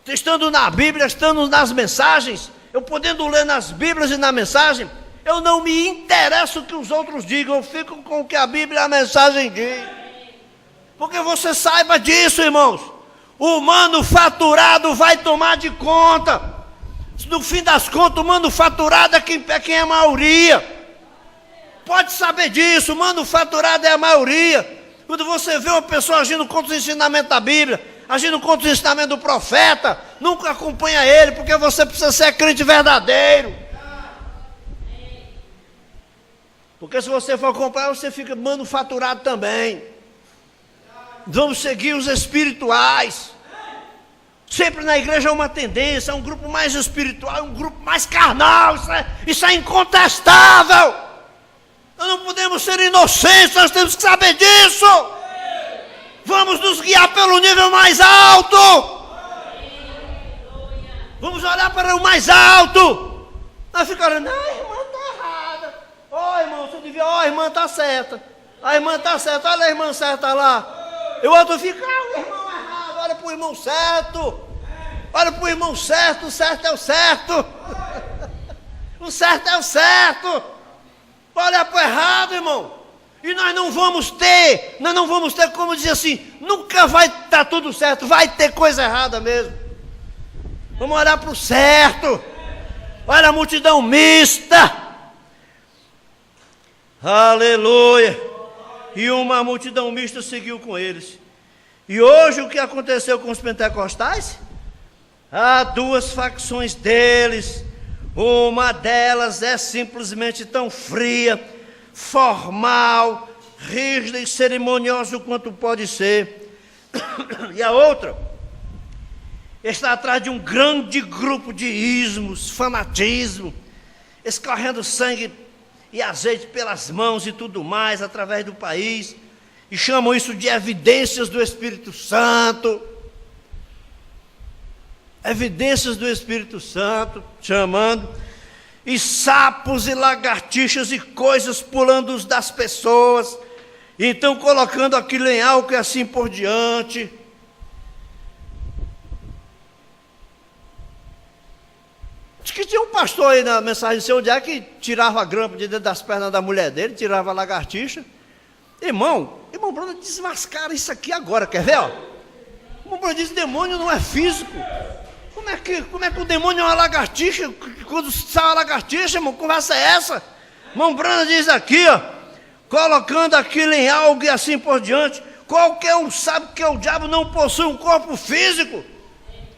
estando na Bíblia, estando nas mensagens, eu podendo ler nas Bíblias e na mensagem, eu não me interesso o que os outros digam, eu fico com o que a Bíblia e a mensagem diz. Porque você saiba disso, irmãos, o manufaturado vai tomar de conta. No fim das contas, o manufaturado é quem é a maioria. Pode saber disso, o manufaturado é a maioria. Quando você vê uma pessoa agindo contra os ensinamentos da Bíblia, agindo contra os ensinamentos do profeta, nunca acompanha ele, porque você precisa ser crente verdadeiro. Porque se você for acompanhar, você fica manufaturado também. Vamos seguir os espirituais. Sempre na igreja é uma tendência, é um grupo mais espiritual, é um grupo mais carnal, isso é incontestável. Nós não podemos ser inocentes, nós temos que saber disso. Vamos nos guiar pelo nível mais alto. Vamos olhar para o mais alto. Nós ficamos olhando, a irmã está errada. Ó irmão, você devia, ó a irmã está certa. A irmã está certa, olha a irmã certa lá. E o outro fica, o irmão errado, olha para o irmão certo. Olha para o irmão certo, o certo é o certo. O certo é o certo. Olha para o errado, irmão. E nós não vamos ter como dizer assim, nunca vai estar tudo certo, vai ter coisa errada mesmo. Vamos olhar para o certo. Olha a multidão mista. Aleluia. E uma multidão mista seguiu com eles. E hoje o que aconteceu com os pentecostais? Há duas facções deles. Uma delas é simplesmente tão fria, formal, rígida e cerimoniosa quanto pode ser. E a outra está atrás de um grande grupo de ismos, fanatismo, escorrendo sangue e azeite pelas mãos e tudo mais através do país, e chamam isso de evidências do Espírito Santo. Evidências do Espírito Santo, chamando, e sapos e lagartixas e coisas pulando das pessoas, então colocando aquilo em álcool e assim por diante. Diz que tinha um pastor aí na mensagem seu onde é que tirava a grampa de dentro das pernas da mulher dele, tirava a lagartixa. Irmão Bruno, desmascara isso aqui agora, quer ver? Ó? Irmão Bruno diz, demônio não é físico. Como é que o demônio é uma lagartixa? Quando sai uma lagartixa, irmão, conversa é essa? Irmão Bruno diz aqui, ó, colocando aquilo em algo e assim por diante. Qualquer um sabe que o diabo não possui um corpo físico.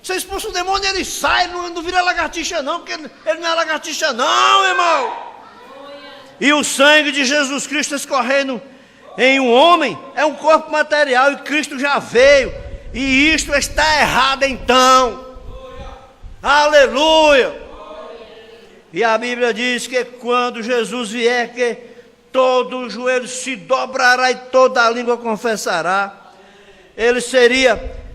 Você expulsa o demônio, ele sai, não vira lagartixa não, porque ele não é lagartixa não, irmão. E o sangue de Jesus Cristo escorrendo em um homem é um corpo material, e Cristo já veio, e isto está errado então. Aleluia. E a Bíblia diz que quando Jesus vier, que todo o joelho se dobrará e toda a língua confessará.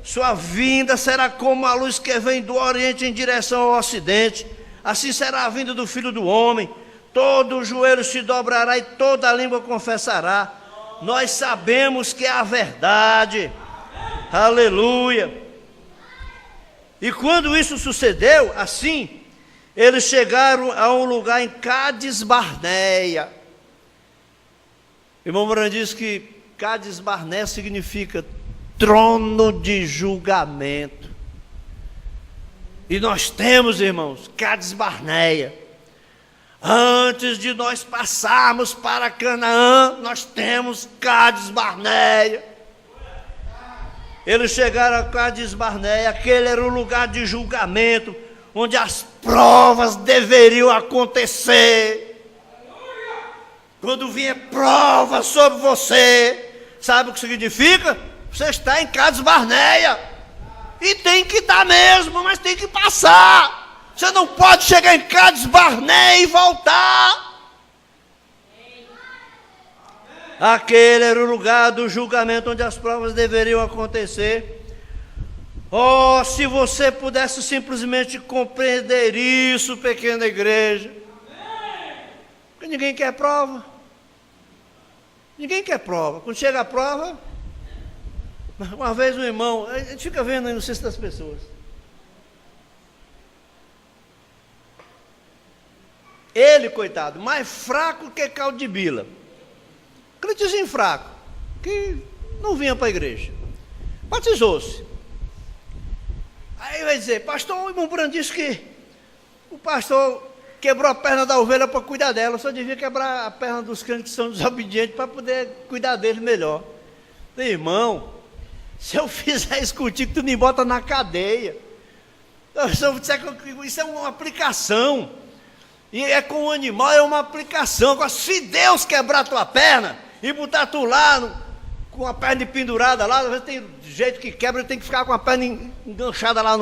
Sua vinda será como a luz que vem do Oriente em direção ao Ocidente. Assim será a vinda do Filho do Homem. Todo o joelho se dobrará e toda a língua confessará. Nós sabemos que é a verdade. Aleluia. E quando isso sucedeu, assim, eles chegaram a um lugar em Cádiz Barneia. Irmão Moran diz que Cádiz Barneia significa trono de julgamento. E nós temos, irmãos, Cádiz Barneia. Antes de nós passarmos para Canaã, nós temos Cádiz Barneia. Eles chegaram a Cádiz Barneia, aquele era o lugar de julgamento, onde as provas deveriam acontecer. Quando vinha prova sobre você, sabe o que significa? Você está em Cádiz Barneia. E tem que estar mesmo, mas tem que passar. Você não pode chegar em Cádiz Barneia e voltar. Aquele era o lugar do julgamento onde as provas deveriam acontecer. Oh, se você pudesse simplesmente compreender isso, pequena igreja. Porque ninguém quer prova. Ninguém quer prova. Quando chega a prova, uma vez um irmão, a gente fica vendo aí no cesto das pessoas. Ele, coitado, mais fraco que caldo de bila. Critezinho fraco, que não vinha para a igreja. Batizou-se. Aí vai dizer, pastor, o irmão Brando disse que o pastor quebrou a perna da ovelha para cuidar dela, só devia quebrar a perna dos crentes que são desobedientes para poder cuidar deles melhor. Irmão, se eu fizer isso contigo, tu me bota na cadeia. Isso é uma aplicação. E é com o animal, é uma aplicação. Agora, se Deus quebrar tua perna e botar tu lá com a perna pendurada lá, às vezes tem jeito que quebra, ele tem que ficar com a perna enganchada lá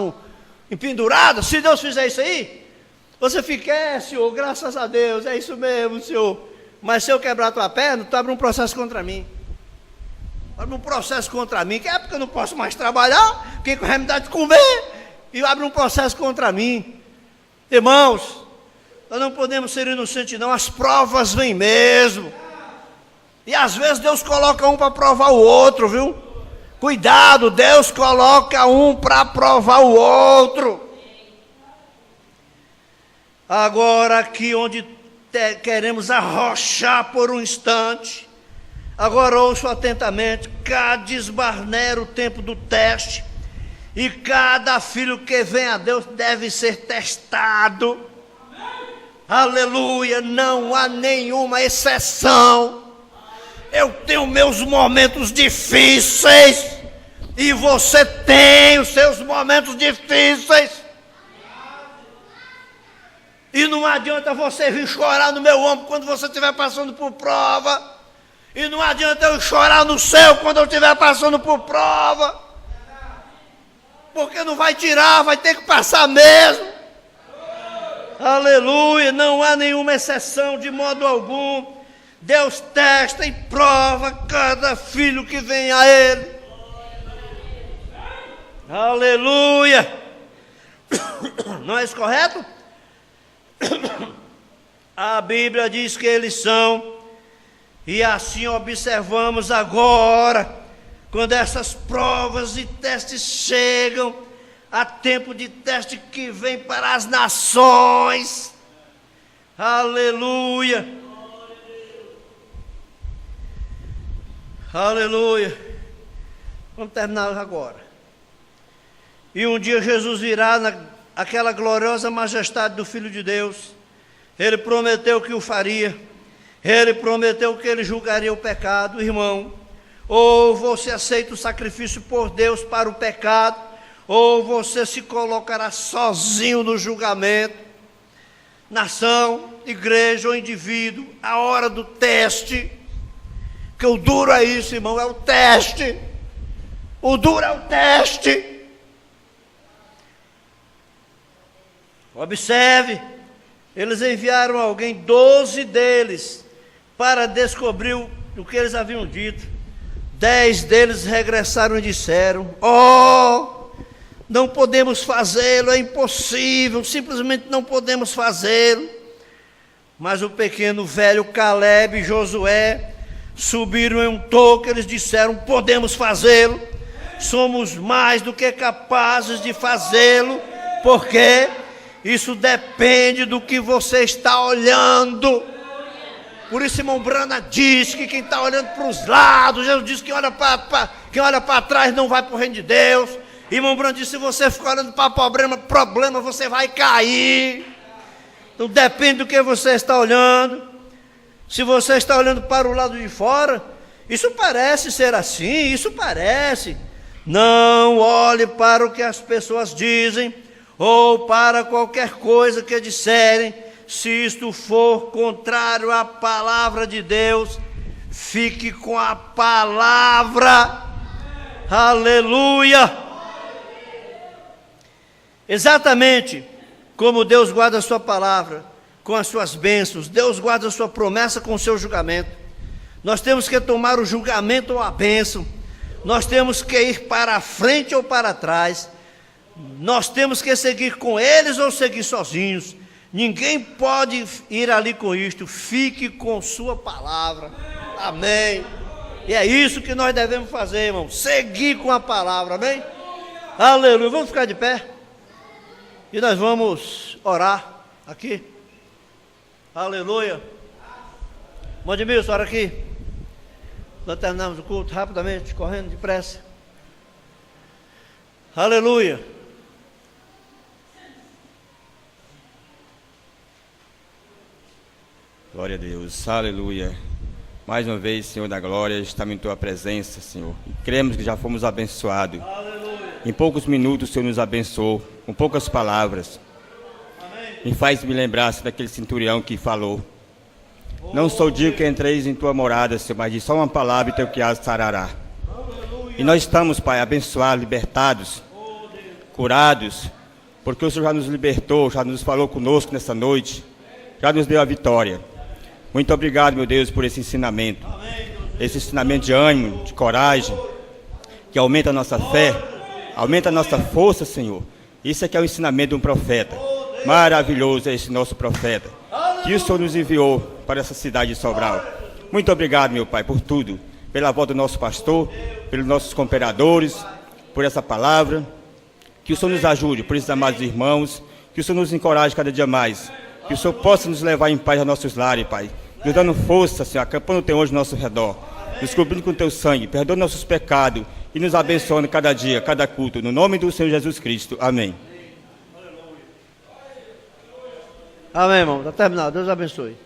empendurada. Se Deus fizer isso aí, você fica, Senhor, graças a Deus, é isso mesmo, Senhor. Mas se eu quebrar tua perna, tu abre um processo contra mim. Abre um processo contra mim, que é porque eu não posso mais trabalhar, porque vai me dar de comer, e abre um processo contra mim. Irmãos, nós não podemos ser inocentes não, as provas vêm mesmo. E às vezes Deus coloca um para provar o outro, viu? Cuidado, Deus coloca um para provar o outro. Agora aqui onde queremos arrochar por um instante, agora ouço atentamente, Cádiz Barnera, o tempo do teste, e cada filho que vem a Deus deve ser testado. Aleluia, não há nenhuma exceção. Eu tenho meus momentos difíceis e você tem os seus momentos difíceis. E não adianta você vir chorar no meu ombro quando você estiver passando por prova. E não adianta eu chorar no céu quando eu estiver passando por prova. Porque não vai tirar, vai ter que passar mesmo. Aleluia, não há nenhuma exceção de modo algum. Deus testa e prova cada filho que vem a Ele. Aleluia. Não é isso correto? A Bíblia diz que eles são, e assim observamos agora, quando essas provas e testes chegam, há tempo de teste que vem para as nações. Aleluia. Aleluia. Vamos terminar agora. E um dia Jesus virá naquela gloriosa majestade do Filho de Deus. Ele prometeu que o faria. Ele prometeu que ele julgaria o pecado. Irmão, ou você aceita o sacrifício por Deus para o pecado, ou você se colocará sozinho no julgamento. Nação, igreja ou indivíduo, a hora do teste. Que o duro é isso, irmão, é o teste. O duro é o teste. Observe, eles enviaram alguém, 12 deles, para descobrir o que eles haviam dito. 10 deles regressaram e disseram: oh, não podemos fazê-lo, é impossível, simplesmente não podemos fazê-lo. Mas o pequeno velho Caleb e Josué subiram em um toco, eles disseram: podemos fazê-lo, somos mais do que capazes de fazê-lo, porque isso depende do que você está olhando. Por isso, irmão Brana diz que quem está olhando para os lados, Jesus diz que quem olha para trás não vai para o reino de Deus. Irmão Brana diz: se você ficar olhando para problema, você vai cair. Então depende do que você está olhando. Se você está olhando para o lado de fora, isso parece ser assim, isso parece. Não olhe para o que as pessoas dizem, ou para qualquer coisa que disserem. Se isto for contrário à palavra de Deus, fique com a palavra. Aleluia. Exatamente como Deus guarda a sua palavra com as suas bênçãos, Deus guarda a sua promessa com o seu julgamento. Nós temos que tomar o julgamento ou a bênção. Nós temos que ir para a frente ou para trás. Nós temos que seguir com eles ou seguir sozinhos. Ninguém pode ir ali com isto. Fique com sua palavra. Amém. E é isso que nós devemos fazer, irmão. Seguir com a palavra. Amém? Aleluia. Vamos ficar de pé. E nós vamos orar aqui. Aleluia. Mondimilson, ora aqui. Nós terminamos o culto rapidamente, correndo depressa. Aleluia. Glória a Deus, aleluia. Mais uma vez, Senhor da glória, estamos em Tua presença, Senhor. E cremos que já fomos abençoados. Aleluia. Em poucos minutos o Senhor nos abençoou, com poucas palavras. Amém. E faz-me lembrar daquele centurião que falou: não sou digno que entreis em Tua morada, Senhor, mas diz só uma palavra e Teu criado sarará. Aleluia. E nós estamos, Pai, abençoados, libertados, curados, porque o Senhor já nos libertou, já nos falou conosco nessa noite, já nos deu a vitória. Muito obrigado, meu Deus, por esse ensinamento. Esse ensinamento de ânimo, de coragem, que aumenta a nossa fé, aumenta a nossa força, Senhor. Isso é que é o ensinamento de um profeta. Maravilhoso é esse nosso profeta, que o Senhor nos enviou para essa cidade de Sobral. Muito obrigado, meu Pai, por tudo. Pela volta do nosso pastor, pelos nossos cooperadores, por essa palavra. Que o Senhor nos ajude, por esses amados irmãos. Que o Senhor nos encoraje cada dia mais. Que o Senhor possa nos levar em paz a nossos lares, Pai. Nos dando força, Senhor, acampando o Teu anjo ao nosso redor. Nos cobrindo com o Teu sangue, perdoando nossos pecados e nos abençoando cada dia, cada culto. No nome do Senhor Jesus Cristo. Amém. Amém, irmão. Está terminado. Deus abençoe.